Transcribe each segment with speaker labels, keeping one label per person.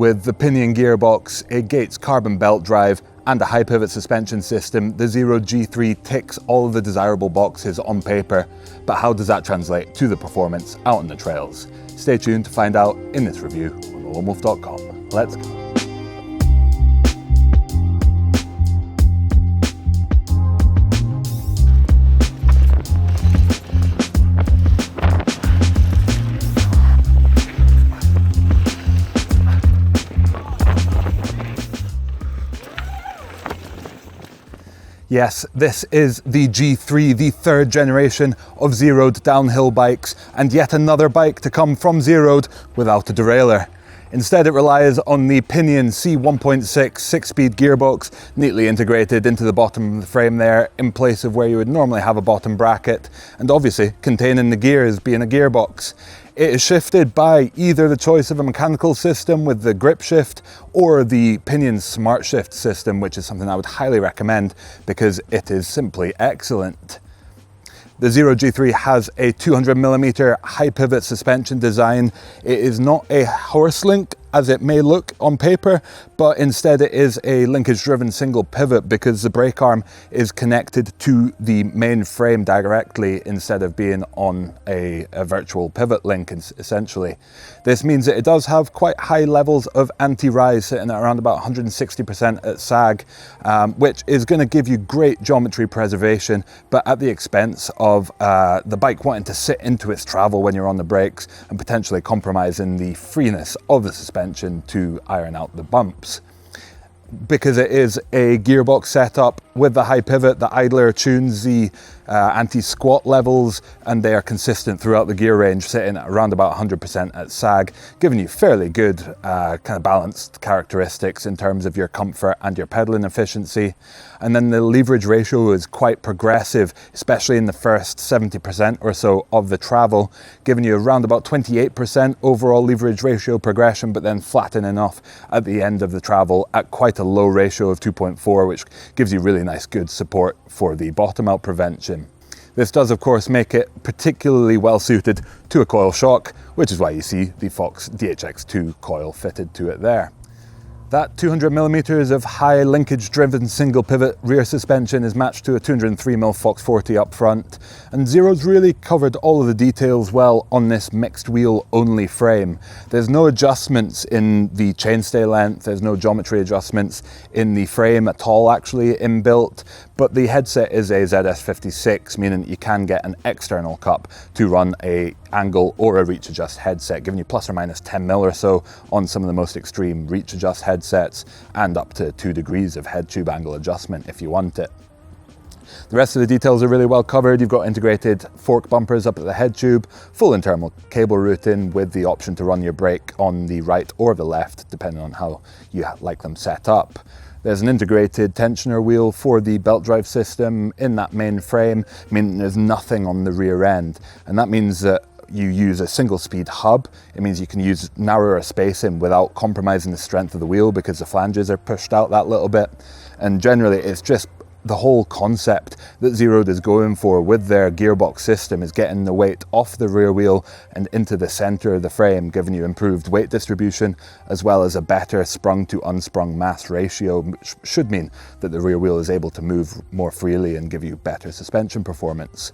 Speaker 1: With the Pinion gearbox, a Gates carbon belt drive, and a high pivot suspension system, the Zerode G3 ticks all of the desirable boxes on paper. But how does that translate to the performance out on the trails? Stay tuned to find out in this review on loamwolf.com. Let's go. Yes, this is the G3, the third generation of Zerode downhill bikes, and yet another bike to come from Zerode without a derailleur. Instead, it relies on the Pinion C1.6 6-speed gearbox, neatly integrated into the bottom of the frame there, in place of where you would normally have a bottom bracket, and obviously containing the gears being a gearbox. It is shifted by either the choice of a mechanical system with the grip shift or the Pinion Smart Shift system, which is something I would highly recommend because it is simply excellent. The Zerode G3 has a 200mm high pivot suspension design. It is not a horse link as it may look on paper, but instead it is a linkage driven single pivot because the brake arm is connected to the main frame directly instead of being on a virtual pivot link essentially. This means that it does have quite high levels of anti-rise, sitting at around about 160% at sag, which is going to give you great geometry preservation, but at the expense of the bike wanting to sit into its travel when you're on the brakes and potentially compromising the freeness of the suspension to iron out the bumps. Because it is a gearbox setup with the high pivot, the idler tunes the anti-squat levels, and they are consistent throughout the gear range, sitting at around about 100% at sag, giving you fairly good kind of balanced characteristics in terms of your comfort and your pedaling efficiency. And then the leverage ratio is quite progressive, especially in the first 70% or so of the travel, giving you around about 28% overall leverage ratio progression, but then flattening off at the end of the travel at quite a low ratio of 2.4, which gives you really nice good support for the bottom out prevention. This does of course make it particularly well suited to a coil shock, which is why you see the Fox DHX2 coil fitted to it there. That 200mm of high linkage driven single pivot rear suspension is matched to a 203mm Fox 40 up front, and Zerode's really covered all of the details well on this mixed wheel only frame. There's no adjustments in the chainstay length, there's no geometry adjustments in the frame at all actually inbuilt, but the headset is a ZS56, meaning you can get an external cup to run a angle or a reach adjust headset, giving you plus or minus 10mm or so on some of the most extreme reach adjust headsets, and up to 2 degrees of head tube angle adjustment if you want it. The rest of the details are really well covered. You've got integrated fork bumpers up at the head tube, full internal cable routing with the option to run your brake on the right or the left, depending on how you like them set up. There's an integrated tensioner wheel for the belt drive system in that main frame, meaning there's nothing on the rear end. And that means that you use a single speed hub. It means you can use narrower spacing without compromising the strength of the wheel because the flanges are pushed out that little bit. And generally it's just the whole concept that Zerode is going for with their gearbox system is getting the weight off the rear wheel and into the center of the frame, giving you improved weight distribution as well as a better sprung to unsprung mass ratio, which should mean that the rear wheel is able to move more freely and give you better suspension performance.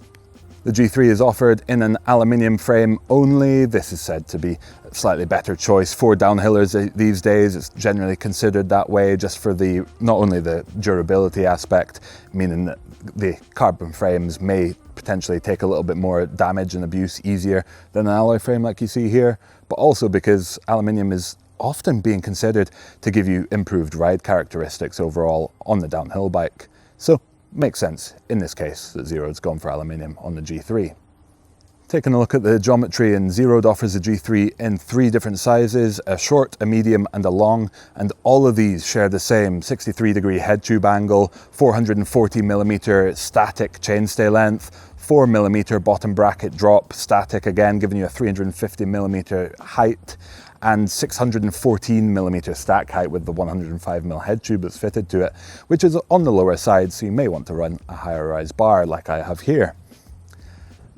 Speaker 1: The G3 is offered in an aluminium frame only. This is said to be a slightly better choice for downhillers these days. It's generally considered that way just for the not only the durability aspect, meaning that the carbon frames may potentially take a little bit more damage and abuse easier than an alloy frame like you see here, but also because aluminium is often being considered to give you improved ride characteristics overall on the downhill bike. So makes sense in this case that Zerode's gone for aluminium on the G3. Taking a look at the geometry, and Zerode offers the G3 in 3 different sizes, a short, a medium and a long, and all of these share the same 63-degree head tube angle, 440mm static chainstay length, 4mm bottom bracket drop, static again, giving you a 350mm height, and 614mm stack height with the 105mm head tube that's fitted to it, which is on the lower side, so you may want to run a higher rise bar like I have here.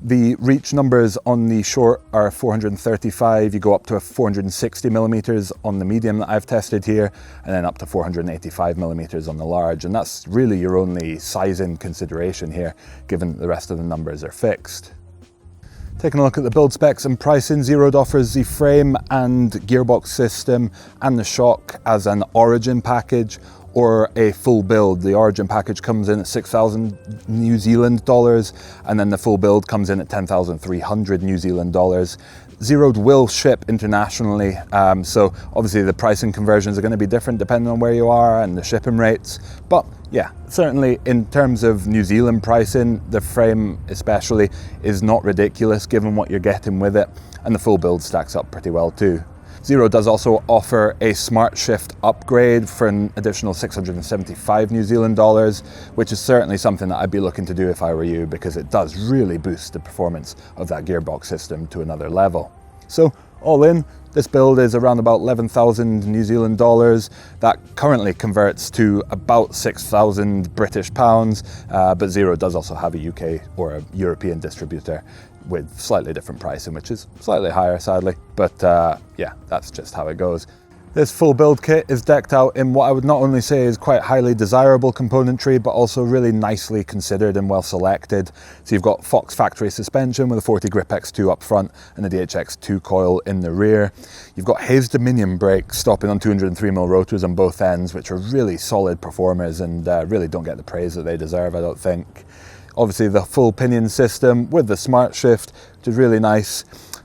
Speaker 1: The reach numbers on the short are 435, you go up to a 460 millimeters on the medium that I've tested here, and then up to 485 millimeters on the large. And that's really your only sizing consideration here, given that the rest of the numbers are fixed. Taking a look at the build specs and pricing, Zerode offers the frame and gearbox system and the shock as an origin package or a full build. The origin package comes in at 6,000 New Zealand dollars, and then the full build comes in at 10,300 New Zealand dollars. Zerode will ship internationally, so obviously the pricing conversions are going to be different depending on where you are and the shipping rates. But yeah, certainly in terms of New Zealand pricing, the frame especially is not ridiculous given what you're getting with it, and the full build stacks up pretty well too. Zerode does also offer a Smart Shift upgrade for an additional 675 New Zealand dollars, which is certainly something that I'd be looking to do if I were you, because it does really boost the performance of that gearbox system to another level. So all in, this build is around about 11,000 New Zealand dollars. That currently converts to about 6,000 British pounds, but Zerode does also have a UK or a European distributor with slightly different pricing, which is slightly higher sadly, but yeah, that's just how it goes. This full build kit is decked out in what I would not only say is quite highly desirable componentry, but also really nicely considered and well selected. So you've got Fox factory suspension with a 40 grip X2 up front and a DHX2 coil in the rear. You've got Hayes Dominion brakes stopping on 203mm rotors on both ends, which are really solid performers and really don't get the praise that they deserve, I don't think. Obviously the full Pinion system with the Smart Shift, which is really nice.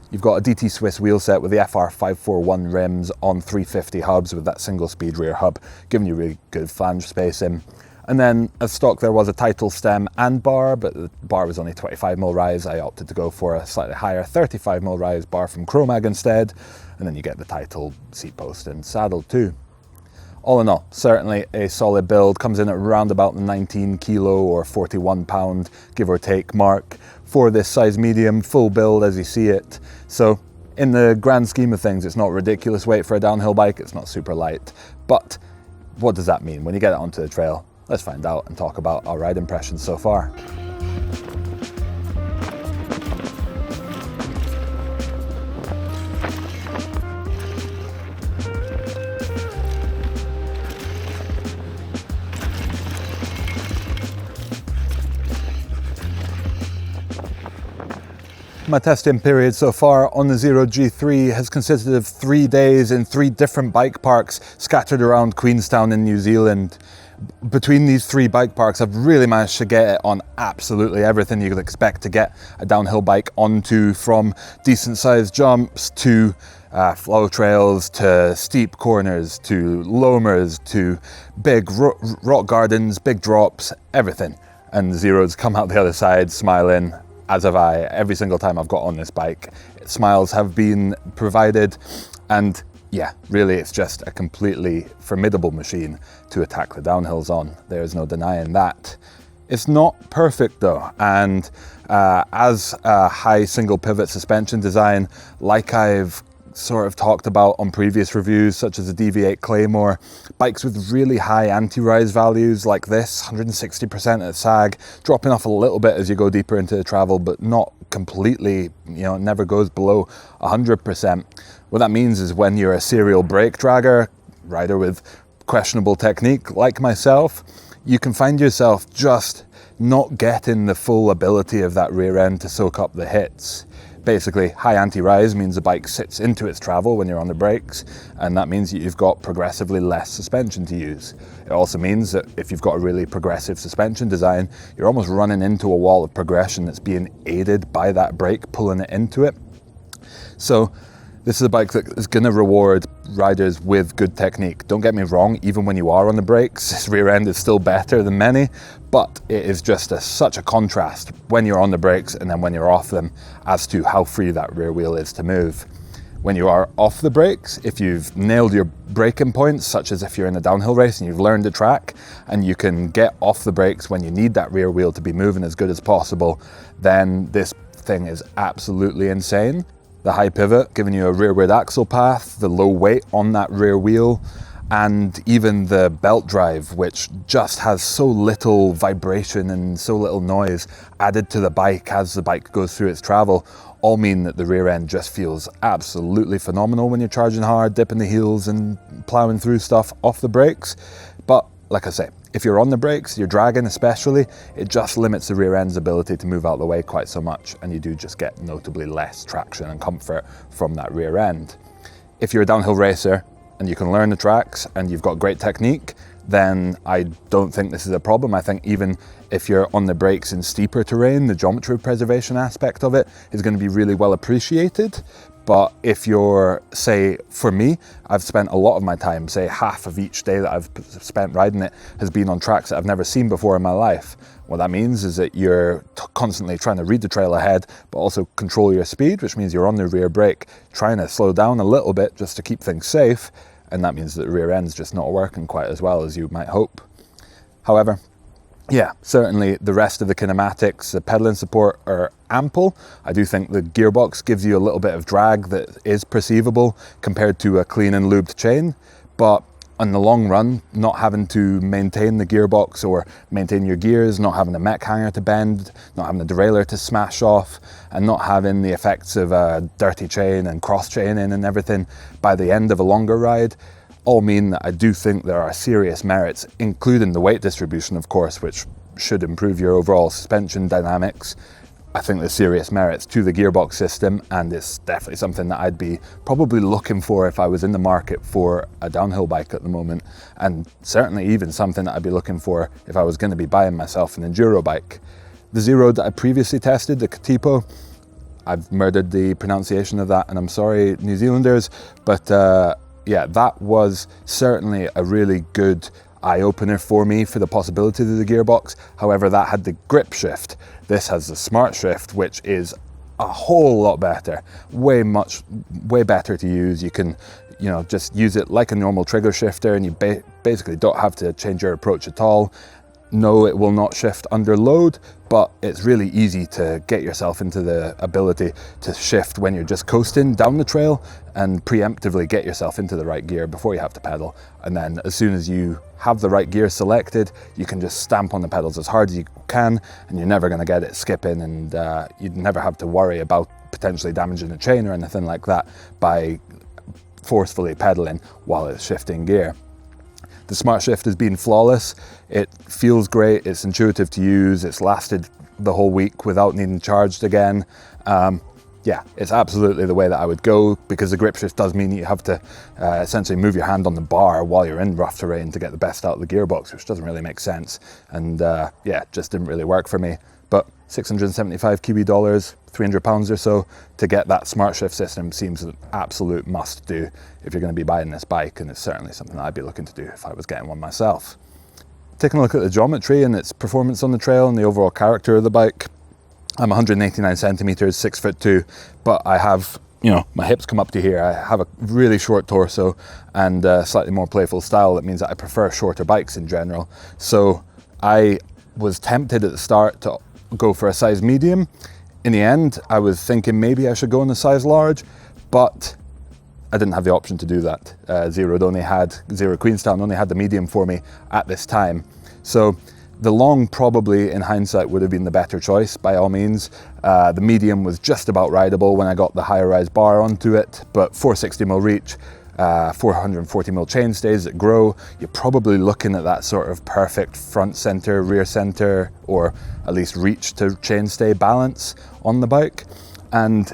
Speaker 1: You've got a DT Swiss wheel set with the FR541 rims on 350 hubs with that single speed rear hub, giving you really good flange spacing. And then as stock there was a title stem and bar, but the bar was only 25mm rise. I opted to go for a slightly higher 35mm rise bar from Chromag instead, and then you get the title seat post and saddle too. All in all, certainly a solid build, comes in at around about the 19 kilo or 41 pound, give or take mark for this size medium, full build as you see it. So in the grand scheme of things, it's not ridiculous weight for a downhill bike, it's not super light. But what does that mean when you get it onto the trail? Let's find out and talk about our ride impressions so far. My testing period so far on the Zerode G3 has consisted of 3 days in 3 different bike parks scattered around Queenstown in New Zealand. Between these 3 bike parks, I've really managed to get it on absolutely everything you could expect to get a downhill bike onto, from decent sized jumps to flow trails to steep corners to loamers to big rock gardens, big drops, everything. And Zerode's come out the other side smiling, as have I, every single time I've got on this bike. Smiles have been provided, and yeah, really it's just a completely formidable machine to attack the downhills on. There's no denying that. It's not perfect though, and as a high single pivot suspension design, like I've sort of talked about on previous reviews, such as the DV8 Claymore, bikes with really high anti-rise values like this, 160% at sag, dropping off a little bit as you go deeper into the travel, but not completely, you know, it never goes below 100%. What that means is when you're a serial brake dragger, rider with questionable technique like myself, you can find yourself just not getting the full ability of that rear end to soak up the hits. Basically, high anti-rise means the bike sits into its travel when you're on the brakes, and that means that you've got progressively less suspension to use. It also means that if you've got a really progressive suspension design, you're almost running into a wall of progression that's being aided by that brake pulling it into it. So this is a bike that is going to reward riders with good technique. Don't get me wrong, even when you are on the brakes, this rear end is still better than many, but it is just such a contrast when you're on the brakes and then when you're off them as to how free that rear wheel is to move. When you are off the brakes, if you've nailed your braking points, such as if you're in a downhill race and you've learned the track and you can get off the brakes when you need that rear wheel to be moving as good as possible, then this thing is absolutely insane. The high pivot, giving you a rearward axle path, the low weight on that rear wheel, and even the belt drive, which just has so little vibration and so little noise added to the bike as the bike goes through its travel, all mean that the rear end just feels absolutely phenomenal when you're charging hard, dipping the heels and plowing through stuff off the brakes. But like I say, if you're on the brakes, you're dragging especially, it just limits the rear end's ability to move out of the way quite so much, and you do just get notably less traction and comfort from that rear end. If you're a downhill racer and you can learn the tracks and you've got great technique, then I don't think this is a problem. I think even if you're on the brakes in steeper terrain, the geometry preservation aspect of it is going to be really well appreciated. But if you're, say, for me, I've spent a lot of my time, say half of each day that I've spent riding it has been on tracks that I've never seen before in my life. What that means is that you're constantly trying to read the trail ahead, but also control your speed, which means you're on the rear brake, trying to slow down a little bit just to keep things safe. And that means that the rear end's just not working quite as well as you might hope. However, yeah, certainly the rest of the kinematics, the pedaling support are ample. I do think the gearbox gives you a little bit of drag that is perceivable compared to a clean and lubed chain, but in the long run, not having to maintain the gearbox or maintain your gears, not having a mech hanger to bend, not having a derailleur to smash off, and not having the effects of a dirty chain and cross chaining and everything by the end of a longer ride, all mean that I do think there are serious merits, including the weight distribution, of course, which should improve your overall suspension dynamics. I think there's serious merits to the gearbox system, and it's definitely something that I'd be probably looking for if I was in the market for a downhill bike at the moment, and certainly even something that I'd be looking for if I was going to be buying myself an enduro bike. The Zerode that I previously tested, the Katipo, I've murdered the pronunciation of that, and I'm sorry, New Zealanders, but yeah, that was certainly a really good eye-opener for me for the possibility of the gearbox. However, that had the grip shift. This has the smart shift, which is a whole lot better, way better to use. You can, just use it like a normal trigger shifter, and you basically don't have to change your approach at all. No, it will not shift under load, but it's really easy to get yourself into the ability to shift when you're just coasting down the trail and preemptively get yourself into the right gear before you have to pedal. And then as soon as you have the right gear selected, you can just stamp on the pedals as hard as you can, and you're never going to get it skipping, and you'd never have to worry about potentially damaging a chain or anything like that by forcefully pedaling while it's shifting gear. The smart shift has been flawless. It feels great, it's intuitive to use, it's lasted the whole week without needing charged again. Yeah, it's absolutely the way that I would go, because the grip shift does mean you have to essentially move your hand on the bar while you're in rough terrain to get the best out of the gearbox, which doesn't really make sense. And yeah, it just didn't really work for me. But 675 Kiwi dollars, 300 pounds or so, to get that smart shift system seems an absolute must do if you're going to be buying this bike, and it's certainly something that I'd be looking to do if I was getting one myself. Taking a look at the geometry and its performance on the trail and the overall character of the bike, I'm 189 centimeters, 6'2", but I have, my hips come up to here. I have a really short torso and a slightly more playful style. That means that I prefer shorter bikes in general. So I was tempted at the start to go for a size medium. In the end, I was thinking maybe I should go in a size large, but I didn't have the option to do that. Zero Queenstown only had the medium for me at this time. So the long probably in hindsight would have been the better choice by all means. The medium was just about rideable when I got the higher rise bar onto it, but 460mm reach, 440mm chainstays that grow, you're probably looking at that sort of perfect front center, rear center, or at least reach to chainstay balance on the bike. And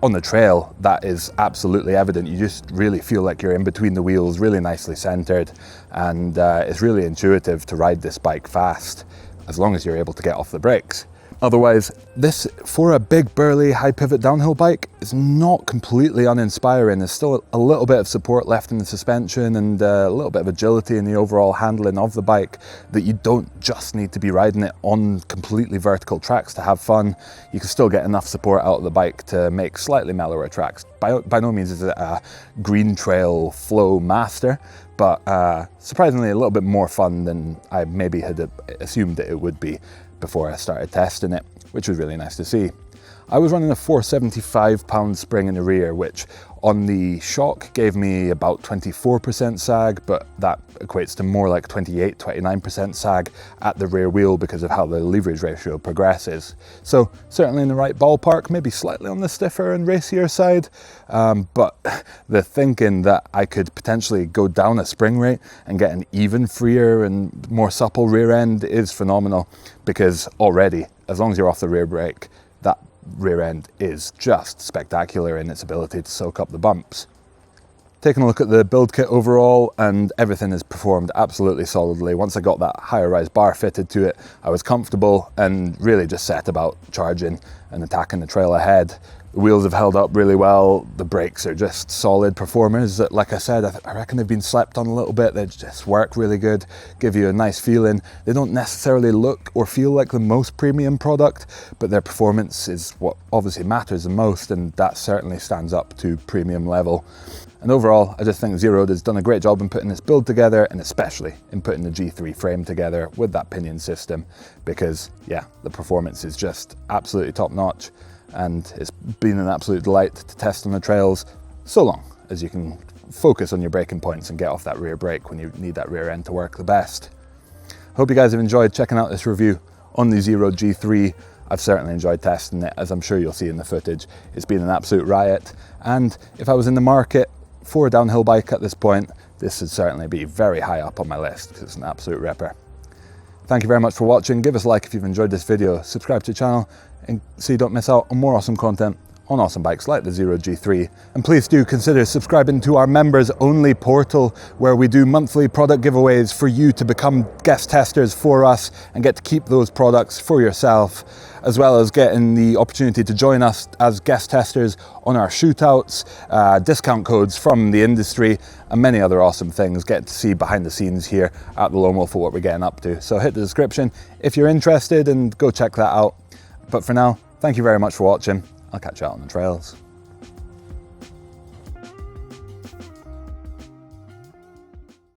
Speaker 1: on the trail, that is absolutely evident. You just really feel like you're in between the wheels, really nicely centered, and it's really intuitive to ride this bike fast, as long as you're able to get off the brakes. Otherwise, this, for a big, burly, high pivot downhill bike, is not completely uninspiring. There's still a little bit of support left in the suspension and a little bit of agility in the overall handling of the bike, that you don't just need to be riding it on completely vertical tracks to have fun. You can still get enough support out of the bike to make slightly mellower tracks. By no means is it a green trail flow master, but surprisingly a little bit more fun than I maybe had assumed that it would be before I started testing it, which was really nice to see. I was running a 475 pound spring in the rear, which on the shock gave me about 24% sag, but that equates to more like 28, 29% sag at the rear wheel because of how the leverage ratio progresses. So certainly in the right ballpark, maybe slightly on the stiffer and racier side, but the thinking that I could potentially go down a spring rate and get an even freer and more supple rear end is phenomenal, because already, as long as you're off the rear brake, that rear end is just spectacular in its ability to soak up the bumps. Taking a look at the build kit overall, and everything has performed absolutely solidly. Once I got that higher rise bar fitted to it, I was comfortable and really just set about charging and attacking the trail ahead. The wheels have held up really well. The brakes are just solid performers. Like I said, I reckon they've been slept on a little bit. They just work really good, give you a nice feeling. They don't necessarily look or feel like the most premium product, but their performance is what obviously matters the most, and that certainly stands up to premium level. And overall, I just think Zerode has done a great job in putting this build together, and especially in putting the G3 frame together with that pinion system, because yeah, the performance is just absolutely top notch. And it's been an absolute delight to test on the trails, so long as you can focus on your braking points and get off that rear brake when you need that rear end to work the best. Hope you guys have enjoyed checking out this review on the Zerode G3. I've certainly enjoyed testing it, as I'm sure you'll see in the footage. It's been an absolute riot, and if I was in the market for a downhill bike at this point, this would certainly be very high up on my list, because it's an absolute ripper. Thank you very much for watching. Give us a like if you've enjoyed this video, subscribe to the channel, and so you don't miss out on more awesome content on awesome bikes like the Zerode G3. And please do consider subscribing to our members only portal, where we do monthly product giveaways for you to become guest testers for us and get to keep those products for yourself, as well as getting the opportunity to join us as guest testers on our shootouts, discount codes from the industry, and many other awesome things. Get to see behind the scenes here at the Loam Wolf for what we're getting up to. So hit the description if you're interested and go check that out. But for now, thank you very much for watching. I'll catch you out on the trails.